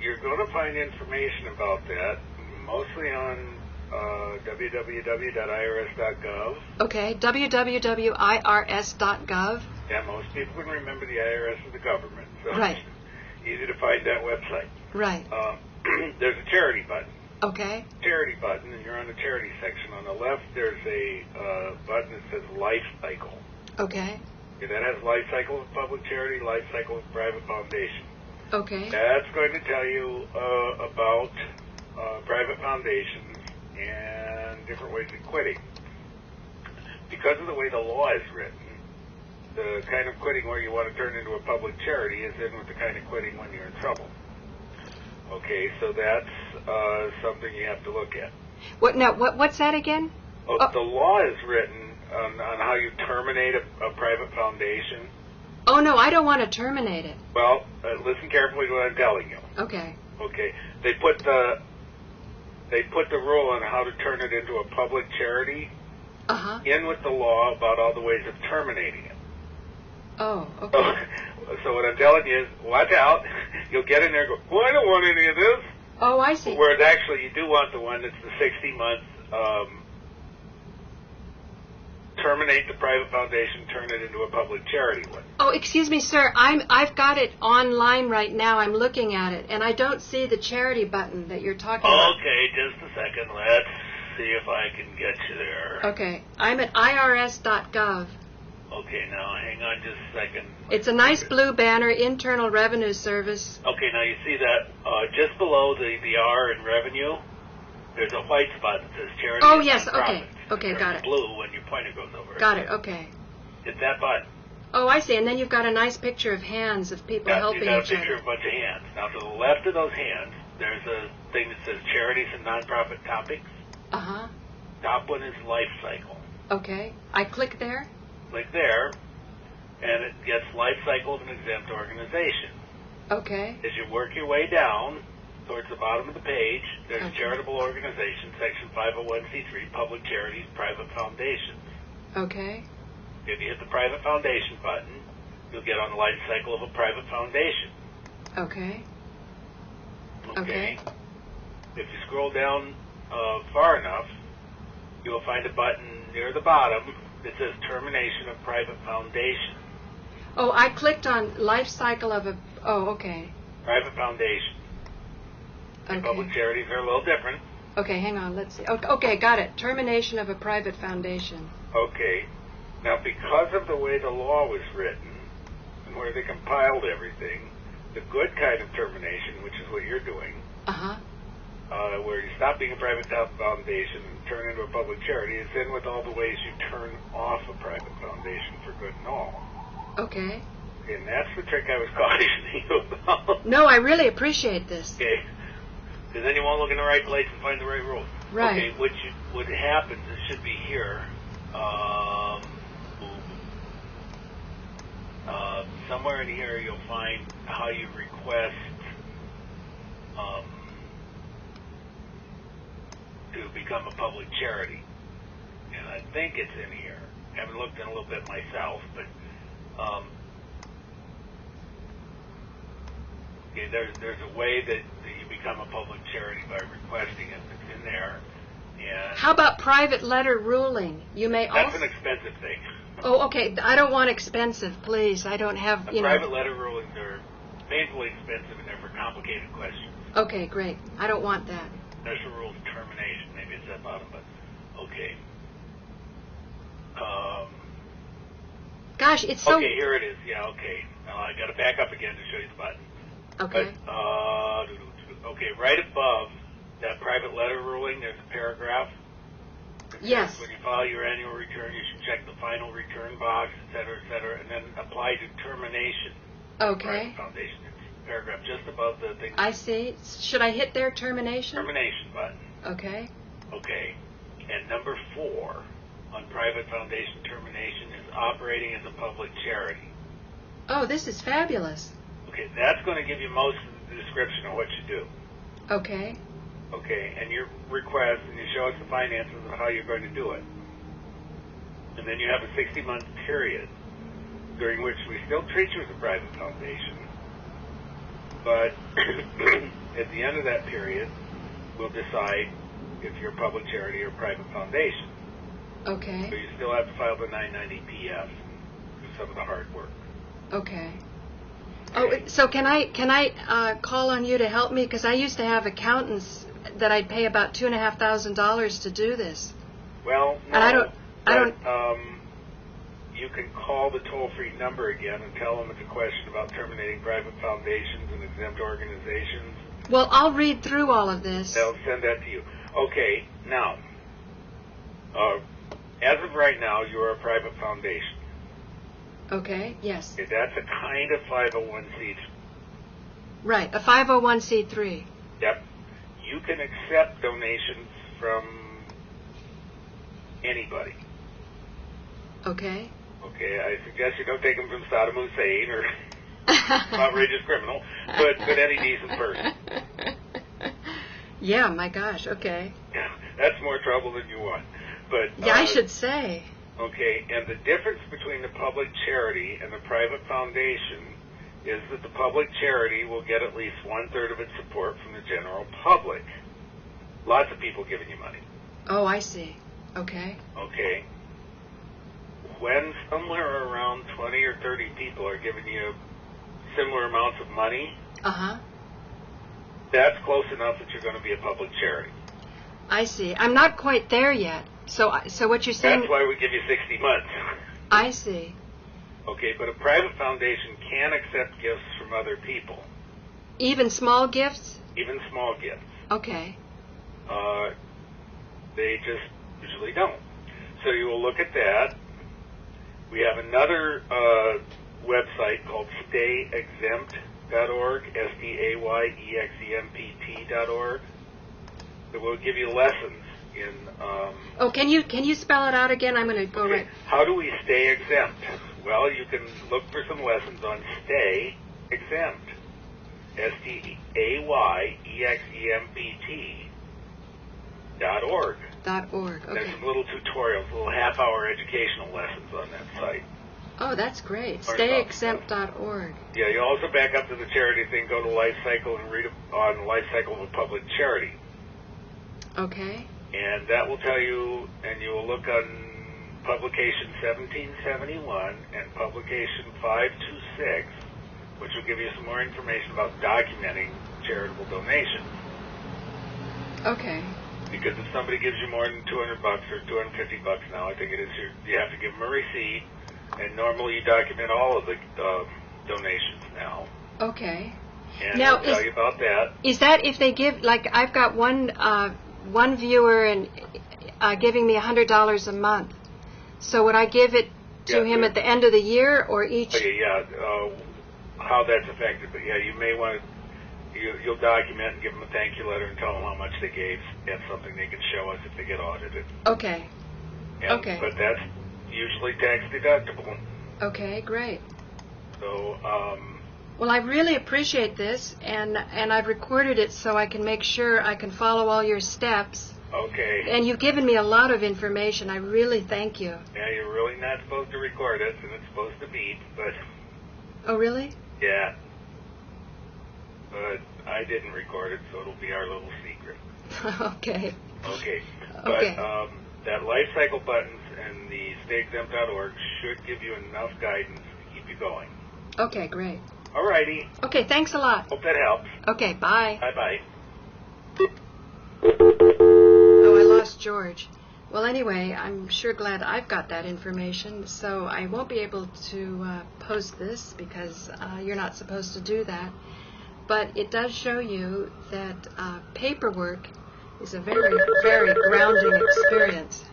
You're going to find information about that mostly on www.irs.gov. Okay, www.irs.gov. Yeah, most people can remember the IRS as the government, so Right. it's easy to find that website. Right. There's a charity button. Okay. Charity button, and you're on the charity section. On the left, there's a button that says Life Cycle. Okay. Okay, that has Life Cycle of Public Charity, Life Cycle of Private Foundation. Okay. That's going to tell you about private foundations and different ways of quitting. Because of the way the law is written, the kind of quitting where you want to turn into a public charity is in with the kind of quitting when you're in trouble. Okay, so that's something you have to look at. What now? What's that again? The law is written on how you terminate a private foundation. Oh no, I don't want to terminate it. Well, listen carefully to what I'm telling you. Okay. Okay, they put the rule on how to turn it into a public charity in with the law about all the ways of terminating it. Oh, okay. So what I'm telling you is, watch out. You'll get in there and go, well, I don't want any of this. Oh, I see. Whereas actually you do want the one that's the 60-month terminate the private foundation, turn it into a public charity one. Oh, excuse me, sir. I've got it online right now. I'm looking at it, and I don't see the charity button that you're talking about. Okay, just a second. Let's see if I can get you there. Okay. I'm at irs.gov. Okay, now hang on just a second. It's a nice blue banner, Internal Revenue Service. Okay, now you see that just below the R in revenue, there's a white spot that says charity. Oh, yes, okay. Profits. Okay, got it. Blue when your pointer goes over it. Got it, okay. Hit that button. Oh, I see. And then you've got a nice picture of hands of people helping You've got each a picture other. of a bunch of hands. Now, to the left of those hands, there's a thing that says charities and nonprofit topics. Uh-huh. Top one is life cycle. Okay. I click there? Click there, and it gets life cycle of an exempt organization. Okay. As you work your way down towards the bottom of the page, there's Okay. charitable organizations, section 501c3, public charities, private foundations. Okay. If you hit the private foundation button, you'll get on the life cycle of a private foundation. Okay. Okay. If you scroll down far enough, you'll find a button near the bottom that says termination of private foundation. Oh, I clicked on life cycle of a... Oh, okay. Private foundation. Okay. Public charities are a little different. Okay, hang on. Let's see. Okay, got it. Termination of a private foundation. Okay. Now, because of the way the law was written and where they compiled everything, the good kind of termination, which is what you're doing, Uh-huh. where you stop being a private foundation and turn into a public charity, is in with all the ways you turn off a private foundation for good and all. Okay. And that's the trick I was cautioning you about. No, I really appreciate this. Okay. Because then you won't look in the right place and find the right rules. Right. Okay, what happens, it should be here. Somewhere in here you'll find how you request to become a public charity. And I think it's in here. I haven't looked in a little bit myself, but okay, there's a way that you become a public charity by requesting it. It's in there. And How about private letter ruling? You may that's also... an expensive thing. Oh, okay. I don't want expensive, please. I don't have, Private letter rulings are painfully expensive and they're for complicated questions. Okay, great. I don't want that. Special rules termination, maybe it's that bottom, but okay. Gosh, it's so... Okay, here it is. Yeah, okay. Now I got to back up again to show you the button. Okay. But, okay, right above that private letter ruling, there's a paragraph. Yes. When you file your annual return, you should check the final return box, et cetera, and then apply determination. Okay. Private foundation. It's a paragraph just above the thing. I see. Should I hit their termination? Termination button. Okay. Okay. And number 4 on private foundation termination is operating as a public charity. Oh, this is fabulous. Okay, that's going to give you most of the description of what you do. Okay. Okay, and your request, and you show us the finances of how you're going to do it. And then you have a 60-month period during which we still treat you as a private foundation, but at the end of that period, we'll decide if you're a public charity or private foundation. So Okay. you still have to file the 990-PF and do some of the hard work. Okay. Oh, so can I call on you to help me? Because I used to have accountants that I'd pay about $2,500 to do this. Well, no, And I don't- you can call the toll-free number again and tell them it's a question about terminating private foundations and exempt organizations. Well, I'll read through all of this. They'll send that to you. Okay, now, as of right now, you're a private foundation. Okay. Yes. Okay, that's a kind of 501c3. Right. A 501c3. Yep. You can accept donations from anybody. Okay. Okay, I suggest you don't take them from Saddam Hussein or outrageous criminal, but any decent person. Yeah, my gosh. Okay. Yeah, that's more trouble than you want. But Yeah, I should say. Okay, and the difference between the public charity and the private foundation is that the public charity will get at least 1/3 of its support from the general public. Lots of people giving you money. Oh, I see. Okay. Okay. When somewhere around 20 or 30 people are giving you similar amounts of money, Uh-huh. that's close enough that you're going to be a public charity. I see. I'm not quite there yet. So what you're saying? That's why we give you 60 months. I see. Okay, but a private foundation can accept gifts from other people, Even small gifts? even small gifts. Okay. They just usually don't. So you will look at that. We have another website called stayexempt.org, STAYEXEMPT.org, that will give you lessons in. Oh, can you spell it out again? I'm going to go Okay, right. how do we stay exempt? Well, you can look for some lessons on Stay Exempt, STAYEXEMPT.org. .org. There's Okay. some little tutorials, little half-hour educational lessons on that site. Oh, that's great. Learn about Stayexempt.org. Yeah, you also back up to the charity thing, go to Life Cycle and read on the Life Cycle of a Public Charity. Okay. And that will tell you, and you will look on publication 1771 and publication 526, which will give you some more information about documenting charitable donations. Okay. Because if somebody gives you more than $200 or $250 now, I think it is, you have to give them a receipt. And normally you document all of the donations now. Okay. And Now, I'll tell you about that. Is that if they give, like, I've got one viewer and giving me $100 a month. So would I give it to him at the end of the year or each? Okay, yeah, how that's affected. But yeah, you may want to, you'll document and give them a thank you letter and tell them how much they gave. That's something they can show us if they get audited. Okay. And, Okay. But that's usually tax deductible. Okay, great. So, Well, I really appreciate this, and I've recorded it so I can make sure I can follow all your steps. okay. And you've given me a lot of information. I really thank you. Yeah, you're really not supposed to record it, and it's supposed to beep, but Oh, really? yeah. But I didn't record it, so it'll be our little secret. Okay. Okay. Okay. But that life cycle buttons and the stayexempt.org should give you enough guidance to keep you going. Okay, great. Alrighty. Okay, thanks a lot. Hope that helps. Okay, bye. Bye-bye. Oh, I lost George. Well, anyway, I'm sure glad I've got that information, so I won't be able to post this because you're not supposed to do that. But it does show you that paperwork is a very, very grounding experience.